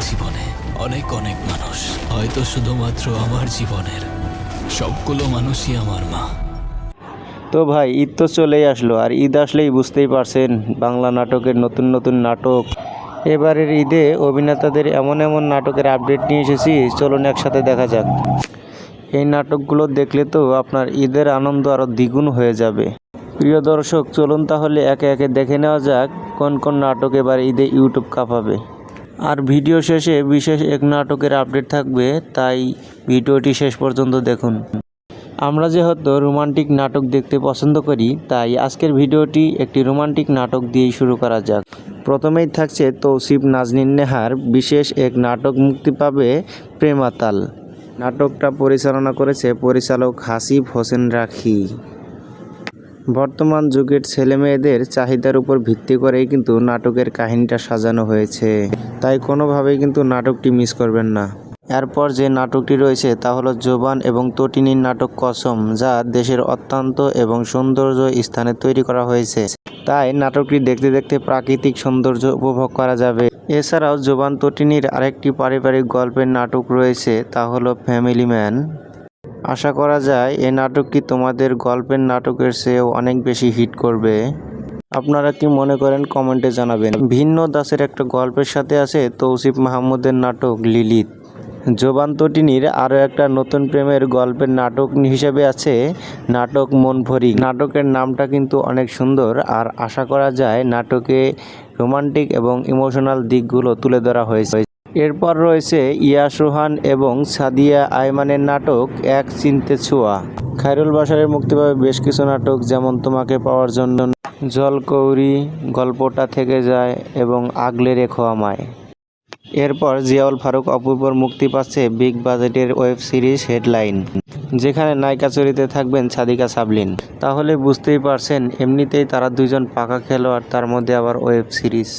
জীবনে অনেক অনেক মানুষ, হয়তো শুধুমাত্র আমার জীবনের সবগুলো মানুষই আমার মা। তো ভাই, ঈদ তো চলেই আসলো, আর ঈদ আসলেই বুঝতেই পারছেন বাংলা নাটকের নতুন নতুন নাটক। এবারের ঈদে অভিনেতাদের এমন এমন নাটকের আপডেট নিয়ে এসেছি, চলুন একসাথে দেখা যাক। এই নাটকগুলো দেখলে তো আপনার ঈদের আনন্দ আরও দ্বিগুণ হয়ে যাবে। প্রিয় দর্শক, চলুন তাহলে একে একে দেখে নেওয়া যাক কোন কোন নাটক এবার ঈদে ইউটিউব কাঁপাবে। আর ভিডিও শেষে বিশেষ এক নাটকের আপডেট থাকবে, তাই ভিডিওটি শেষ পর্যন্ত দেখুন। আমরা যেহেতু রোমান্টিক নাটক দেখতে পছন্দ করি, তাই আজকের ভিডিওটি একটি রোমান্টিক নাটক দিয়েই শুরু করা যাক। প্রথমেই থাকছে তৌসিফ নাজনীন নেহার বিশেষ এক নাটক, মুক্তি পাবে প্রেমাতাল। নাটকটা পরিচালনা করেছে পরিচালক হাসিব হোসেন রাখি। বর্তমান যুগের ছেলেমেয়েদের চাহিদার উপর ভিত্তি করেই কিন্তু নাটকের কাহিনীটা সাজানো হয়েছে, তাই কোনোভাবেই কিন্তু নাটকটি মিস করবেন না। এরপর যে নাটকটি রয়েছে তা হলো জোবান এবং তটিনীর নাটক কসম, যা দেশের অত্যন্ত এবং সৌন্দর্য স্থানে তৈরি করা হয়েছে, তাই নাটকটি দেখতে দেখতে প্রাকৃতিক সৌন্দর্য উপভোগ করা যাবে। এছাড়াও জোবান তটিনীর আরেকটি পারিবারিক গল্পের নাটক রয়েছে, তা হলো ফ্যামিলি ম্যান। আশা করা যায় এই নাটকটি তোমাদের গল্পের নাটকের চেয়েও অনেক বেশি হিট করবে। আপনারা কি মনে করেন কমেন্টে জানাবেন। ভিন্ন দাসের একটা গল্পের সাথে আছে তৌসিফ মাহমুদের নাটক লিলিত। জোবান তটিনীর আরও একটা নতুন প্রেমের গল্পের নাটক হিসেবে আছে নাটক মন ভরি। নাটকের নামটা কিন্তু অনেক সুন্দর, আর আশা করা যায় নাটকে রোমান্টিক এবং ইমোশনাল দিকগুলো তুলে ধরা হয়েছে। এরপর রয়েছে ইয়াস রোহান এবং সাদিয়া আয়মানের নাটক এক চিনতে ছোঁয়া। খায়রুল বাশারের মুক্তি পাবে বেশ কিছু নাটক, যেমন তোমাকে পাওয়ার জন্য, জলকৌরি, গল্পটা থেকে যায় এবং আগলে রেখো আমায়। এরপর জিয়াউল ফারুক অপূর্বর মুক্তি পাচ্ছে বিগ বাজেটের ওয়েব সিরিজ হেডলাইন, যেখানে নায়িকা চরিত্রে থাকবেন সাদিকা সাবলীন। তাহলে বুঝতেই পারছেন, এমনিতেই তারা দুইজন পাকা খেলোয়াড়, তার মধ্যে আবার ওয়েব সিরিজ,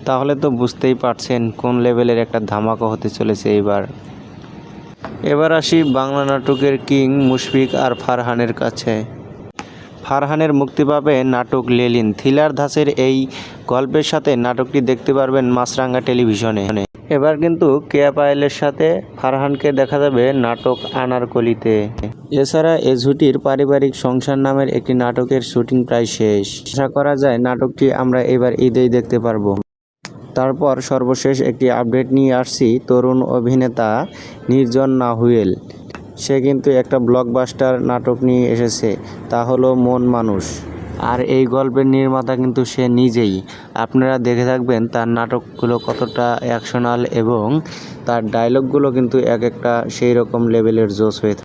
তাহলে তো বুঝতেই পারছেন কোন লেভেলের একটা ধামাকা হতে চলেছে এবার আসি বাংলা নাটকের কিং মুশফিক আর ফারহানের কাছে। ফারহানের মুক্তি পাবে নাটক লেলিন। থ্রিলার ধাঁচের এই গল্পের সাথে নাটকটি দেখতে পারবেন মাছরাঙা টেলিভিশনে। এবার কিন্তু কেয়া পায়েলের সাথে ফারহানকে দেখা যাবে নাটক আনারকলিতে। এছাড়া এ জুটির পারিবারিক সংসার নামের একটি নাটকের শুটিং প্রায় শেষ। আশা করা যায় নাটকটি আমরা এবার ঈদেই দেখতে পারবো। তারপর সর্বশেষ একটি আপডেট নিয়ে আসছি তরুণ অভিনেতা নির্জন নাহুয়েল। সে কিন্তু একটা ব্লকবাস্টার নাটক নিয়ে এসেছে, তা হলো মন মানুষ। আর এই গল্পের নির্মাতা কিন্তু সে নিজেই। আপনারা দেখে থাকবেন তার নাটকগুলো কতটা অ্যাকশনাল, এবং তার ডায়লগগুলো কিন্তু এক একটা সেই রকম লেভেলের জোশ হয়ে থাকে।